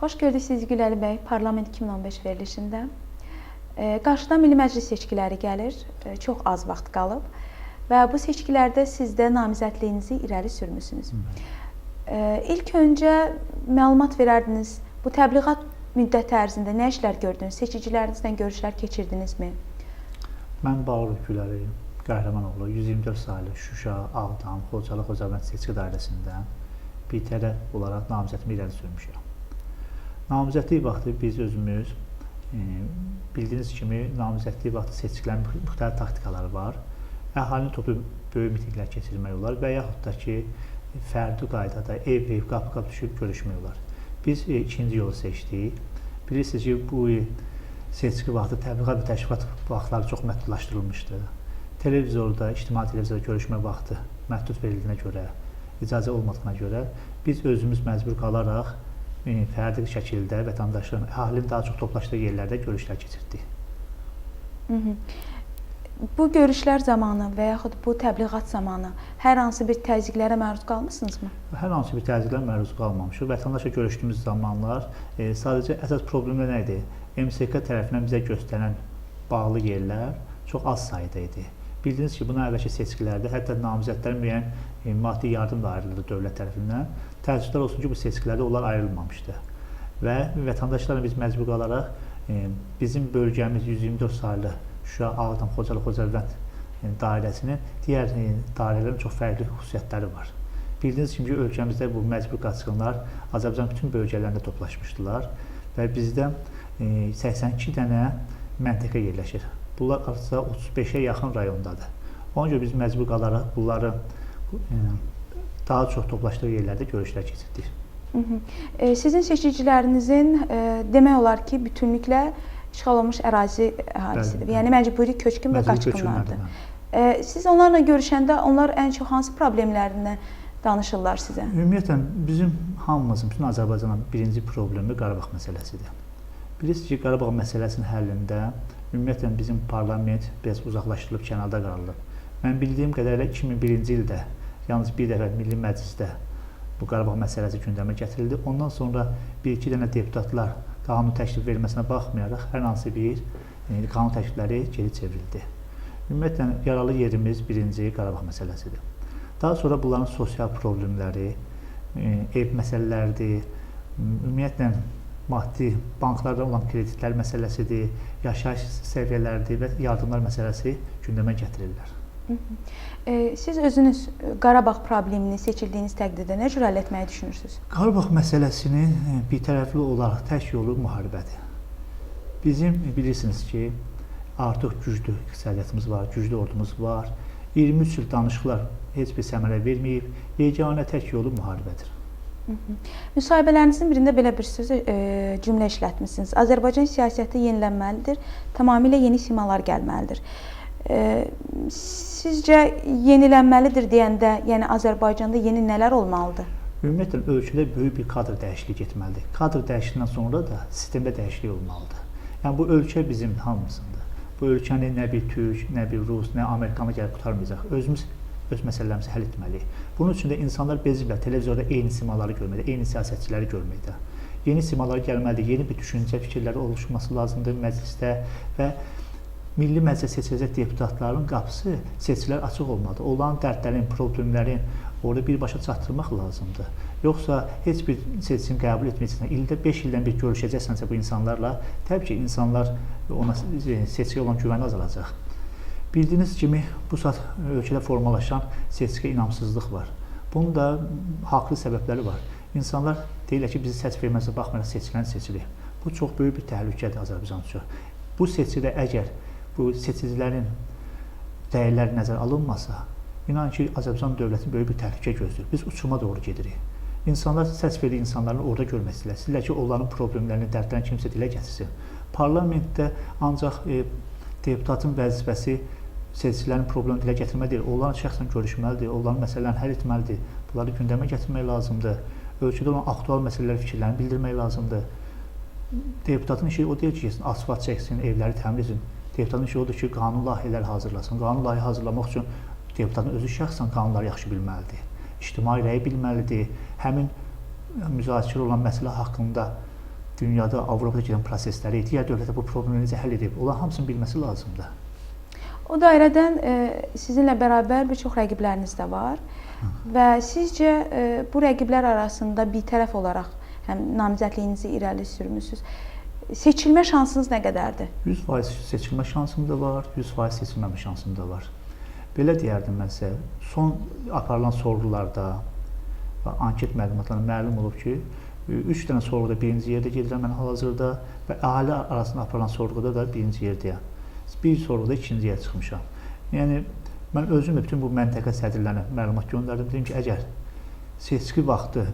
Xoş gördük sizi Güləli bəy, Parlament 2015 verilişində. Qarşıda Milli Məclis seçkiləri gəlir, çox az vaxt qalıb və bu seçkilərdə siz də namizədliyinizi irəli sürmüsünüz. İlk öncə məlumat verərdiniz, bu təbliğat müddəti ərzində nə işlər gördünüz, seçicilərinizlə görüşlər keçirdinizmi? Mən Bağırov Güləli Qəhrəmanoğlu, 124 saylı Şuşa, Ağdam, Xocalı, Xocavənd seçki dairəsində BTR olaraq namizədimi irəli sürmüşəm. Namizədlik vaxtı biz özümüz, bildiyiniz kimi namizədlik vaxtı seçkilərin müxtəlif taktikaları var. Əhalinin toplu böyük mitinqlər keçirmək olar və yaxud da ki, fərdi qaydada ev-ev, qapı-qapı düşüb görüşmək olar. Biz ikinci yolu seçdik. Bilirsiniz ki, bu seçki vaxtı təbliğat və təşviqat vaxtları çox məhdudlaşdırılmışdı. Televizorda, ictimai televizorda görüşmə vaxtı məhdud verildiyinə görə, icazə olmadığına görə biz özümüz məcbur qalaraq fərdi şəkildə vətəndaşların, əhalinin daha çox toplaşdığı yerlərdə görüşlər keçirdik. Bu görüşlər zamanı və yaxud bu təbliğat zamanı hər hansı bir təzyiqlərə məruz qalmısınızmı? Hər hansı bir təzyiqlərə məruz qalmamışıq. Vətəndaşla görüşdüyümüz zamanlar sadəcə əsas problemlər nə idi? MSK tərəfindən bizə göstərən bağlı yerlər çox az sayda idi. Bildiyiniz ki, buna əvvəlki seçkilərdə hətta namizədlərin müəyyən maddi yardım da ayrılırdı dövlət tərəfindən. Təəssüflər olsun ki, bu seçkilərdə onlar ayrılmamışdı. Və vətəndaşlarla biz məcbur qalaraq bizim bölgəmiz 124 saylı Şuşa, Ağdam, Xocalı, Xocavənd dairəsinin digər dairələrin çox fərqli xüsusiyyətləri var. Bildiyiniz kimi, ölkəmizdə bu məcbur qaçqınlar Azərbaycan bütün bölgələrində toplaşmışdılar və bizdə 82 dənə məntəqə yerləşir. Bunlar artıq 35-ə yaxın rayondadır. Ona görə biz məcbur qalaraq bunları daha çox toplaşdığı yerlərdə görüşlər keçirdik. Sizin seçicilərinizin demək olar ki, bütünlüklə işğal olunmuş ərazi əhalisidir. Yəni məcburi köçkün və qaçqınlardır. Siz onlarla görüşəndə onlar ən çox hansı problemlərindən danışırlar sizə? Ümumiyyətlə, bizim hamımızın, bütün Azərbaycanın birinci problemi Qarabağ məsələsidir. Bilirsiniz ki, Qarabağ məsələsinin həllində ümumiyyətlə bizim parlament biraz uzaqlaşdırılıb, kənarda qalıb. Mən bildiyim qədərlə 2001-ci ildə yalnız bir dəfə Milli Məclisdə bu Qarabağ məsələsi gündəmə gətirildi. Ondan sonra bir-iki dənə deputatlar qanun təklif verməsinə baxmayaraq hər hansı bir qanun təklifləri geri çevrildi. Ümumiyyətlə, yaralı yerimiz birinci Qarabağ məsələsidir. Daha sonra bunların sosial problemləri, ev məsələləridir, ümumiyyətlə, maddi banklarda olan kreditlər məsələsidir, yaşayış səviyyələridir və yardımlar məsələsi gündəmə gətirirlər. Siz özünüz Qarabağ problemini seçildiyiniz təqdirdə nə cür həll etməyi düşünürsünüz? Qarabağ məsələsinin birtərəfli olaraq tək yolu müharibədir. Bizim bilirsiniz ki, artıq güclü iqtisadiyyatımız var, güclü ordumuz var. 23 il danışıqlar heç bir səmərə verməyib, yeganə tək yolu müharibədir. Müsahibələrinizin birində belə bir cümlə işlətmişsiniz. Azərbaycan siyasəti yenilənməlidir, tamamilə yeni simalar gəlməlidir. Sizcə yenilənməlidir deyəndə, yəni Azərbaycanda yeni nələr olmalıdır? Ümumiyyətlə, ölkədə böyük bir kadr dəyişikliyi getməlidir. Kadr dəyişikliyindən sonra da sistemdə dəyişiklik olmalıdır. Yəni, bu ölkə bizim hamımızındır. Bu ölkəni nə bir Türk, nə bir Rus, nə Amerikanlı gəlib qutarmayacaq. Özümüz öz məsələlərimizi həll etməliyik. Bunun üçün də insanlar beziblər televizorda eyni simaları görməkdə, eyni siyasətçiləri görməkdə. Yeni simalar gəlməlidir, yeni bir düşüncə, fikirləri oluşması lazımdır məclisdə və Milli Məclisə seçiləcək deputatların qapısı seçicilər açıq olmalıdır. Onların dərdlərin, problemlərin orada birbaşa çatdırmaq lazımdır. Yoxsa heç bir seçim qəbul etməyəcəksən, ildə 5 ildən bir görüşəcəksənsə bu insanlarla, təbii ki, insanlar ona seçkiyə olan güvəni azalacaq. Bildiyiniz kimi, bu saat ölkədə formalaşan seçkiyə inamsızlıq var. Bunun da haqlı səbəbləri var. İnsanlar deyirlər ki, bizi səs verməzə baxmayaraq seçilən seçilir. Bu çox böyük bir təhlükədir Azərbaycan üçün. Bu seçkidə əgər bu seçicilərin dəyərləri nəzərə alınmasa, inan ki, Azərbaycan dövləti böyük bir təhlükə gözləyir. Biz uçuruma doğru gedirik. İnsanlar səs verdiyi insanların orada görmək istəyirlər. Sizlər ki, onların problemlərini, dərdlərini kimsə dilə gətirsin. Parlamentdə ancaq deputatın vəzifəsi seçicilərin problemi dilə gətirmək deyil. Onlarla şəxsən görüşməlidir, onların məsələlərini həll etməlidir. Bunları gündəmə gətirmək lazımdır. Ölkədə olan aktual məsələləri, fikirlərini bildirmək lazımdır. Deputatın işi o deyil ki, asfalt çəksin, evləri təmir etsin. Deputatın işi odur ki, qanun layihələri hazırlasın. Qanun layihə hazırlamaq üçün deputatın özü şəxsən qanunları yaxşı bilməlidir. İctimai rəyi bilməlidir. Həmin müzakirə olan məsələ haqqında dünyada, Avropada gedən prosesləri, digər dövlətlər bu problemi necə həll edib, onların hamısını bilməsi lazımdır. O dairədən sizinlə bərabər bir çox rəqibləriniz də var və sizcə bu rəqiblər arasında bir tərəf olaraq həm namizədliyinizi irəli sürmüsünüz. Seçilmə şansınız nə qədərdir? 100% seçilmə şansım da var, 100% seçilməmə şansım da var. Belə deyərdim mən sizə, son aparılan sorğularda və anket məlumatlarında məlum olub ki, 3 dənə sorğuda birinci yerdə gedirəm mən hal-hazırda və əhali arasında aparılan sorğuda da birinci yerdəyəm. Bir sorğuda ikinci yerə çıxmışam. Yəni, mən özüm də bütün bu məntəqə sədrlərinə məlumat göndərdim. Dedim ki, əgər seçki vaxtı,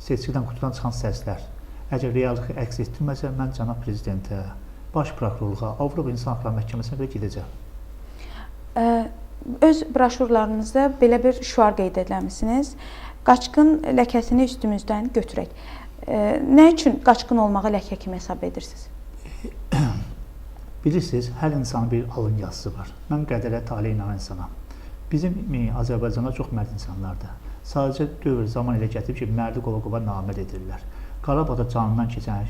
seçkidən qutudan çıxan səslər, əgər reallığı əks etdirməsə, mən cənab prezidentə, baş prokurorluğa, Avropa İnsan Hüquqları Məhkəməsinə belə gedəcəm. Öz broşurlarınızda belə bir şüar qeyd etləmisiniz. Qaçqın ləkəsini üstümüzdən götürək. Nə üçün qaçqın olmağı ləkə kimi hesab edirsiniz? Bilirsiniz, hər insanın bir alın yazısı var. Mən qədərə talih inanan insanam. Bizim Azərbaycanda çox mərd insanlardır. Sadəcə dövr zaman elə gətirib ki, mərdi qova-qova naməd edirlər. Qarabağda canından keçən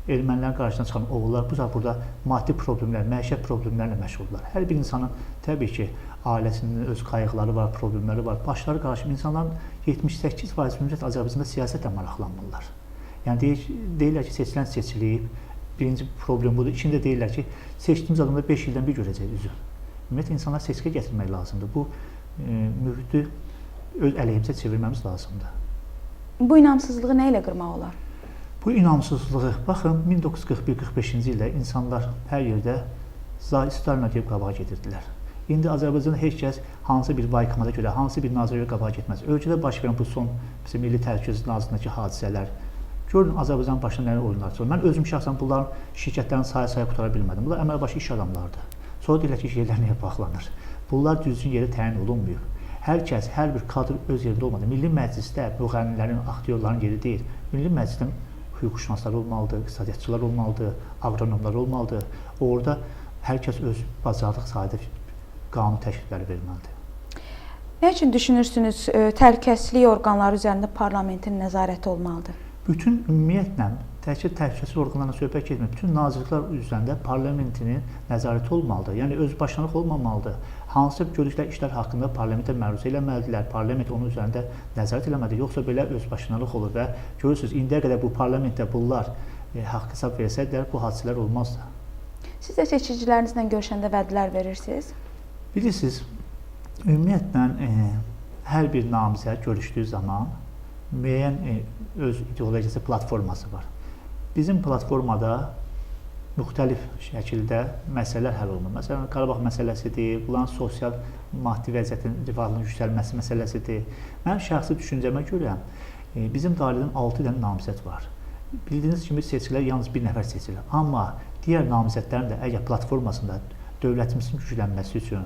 ermənilərin qarşısına çıxan oğullar burada maddi problemlər, məişət problemlərlə məşğullar. Hər bir insanın təbii ki, ailəsinin öz qayğıları var, problemləri var. Başları qarışıb insanların 78% ümumiyyətlə Azərbaycanda siyasətlə maraqlanmırlar. Yəni deyirlər ki, seçilən seçilib. Birinci problem budur. İkinci deyirlər ki, seçdiyimiz adamda 5 ildən bir görəcək üzü. Ümumiyyətlə, insanlar seçkiyə gətirmək lazımdır. Bu mühiti öz əleyhimizə çevirməmiz lazımdır. Bu inamsızlığı nə ilə qırmaq olar? Bu inamsızlığı, baxın, 1941-45-ci ildə insanlar hər yerdə Stalinə deyib qabağa gedirdilər. İndi Azərbaycanda heç kəs hansı bir vaykamada görə, hansı bir nazirə görə qabağa getməz. Ölkədə baş verən bu son Milli Təhlükəsizlik Nazirliyindəki hadisələr, görün Azərbaycanın başına nələr oyunlar çıxır. Mən özüm şəxsən bunların şirkətlərin saya qutara bilmədim. Bunlar əməlbaşı iş adamlardır. Sonra deyirlər ki, yerlər niyə bağlanır? Bunlar düzgün yerə təyin olunmuyor. Hər kəs, hər bir kadr öz yerində olmalı. Milli Məclisdə müğənnilərin, aktyorların yeri deyil. Milli Məclisdə hüquqşünaslar olmalıdır, iqtisadiyyatçılar olmalıdır, aqronomlar olmalıdır. Orada hər kəs öz bacardıq sahədə qanun təklifləri verməlidir. Nə üçün düşünürsünüz, təhlükəsizlik orqanları üzərində parlamentin nəzarəti olmalıdır? Bütün ümumiyyətlə, təkcə təhlükəsizlik orqanlarına söhbət getmir. Bütün nazirliklər üzərində parlamentinin nəzarəti olmalıdır. Yəni, özbaşınalıq olmamalıdır. Hansı gördükləri işlər haqqında parlamentə məruzə eləməlidirlər, parlament onun üzərində nəzarət eləməlidir. Yoxsa belə özbaşınalıq olur və görürsünüz, indiyə qədər bu parlamentdə bunlar haqq hesab versəydilər, bu hadisələr olmazdı. Siz də seçicilərinizlə görüşəndə vədlər verirsiniz? Bilirsiniz, ümumiyyətlə, hər bir namizəd görüşdüyü zaman müəyyən öz ideologiyası platforması var. Bizim platformada müxtəlif şəkildə məsələlər həll olunur. Məsələn, Qarabağ məsələsidir, bunların sosial maddi vəziyyətin rifahının yüksəlməsi məsələsidir. Mənim şəxsi düşüncəmə görə bizim dairədən 6 dənə namizəd var. Bildiyiniz kimi seçkilər yalnız bir nəfər seçilir. Amma digər namizədlərin də əgər platformasında dövlətimizin güclənməsi üçün,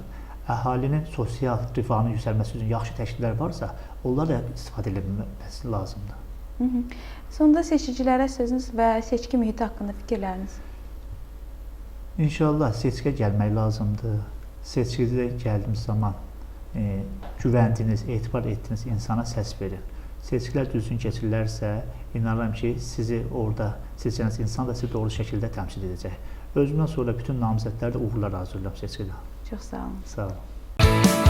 əhalinin sosial rifahının yüksəlməsi üçün yaxşı təşkillər varsa, onlar da istifadə edilməsi lazımdır. Sonda seçicilərə sözünüz və seçki mühiti haqqında fikirləriniz? İnşallah seçkiyə gəlmək lazımdır. Seçkidə gəldiyimiz zaman güvəndiniz, etibar etdiyiniz insana səs verin. Seçkilər düzgün keçirilərsə, inanıram ki, sizi orada seçəcəyiniz insan da sizi doğru şəkildə təmsil edəcək. Özümdən sonra bütün namizədlərə də uğurlar arzulayıram seçkidə. Çox sağ olun. Sağ olun.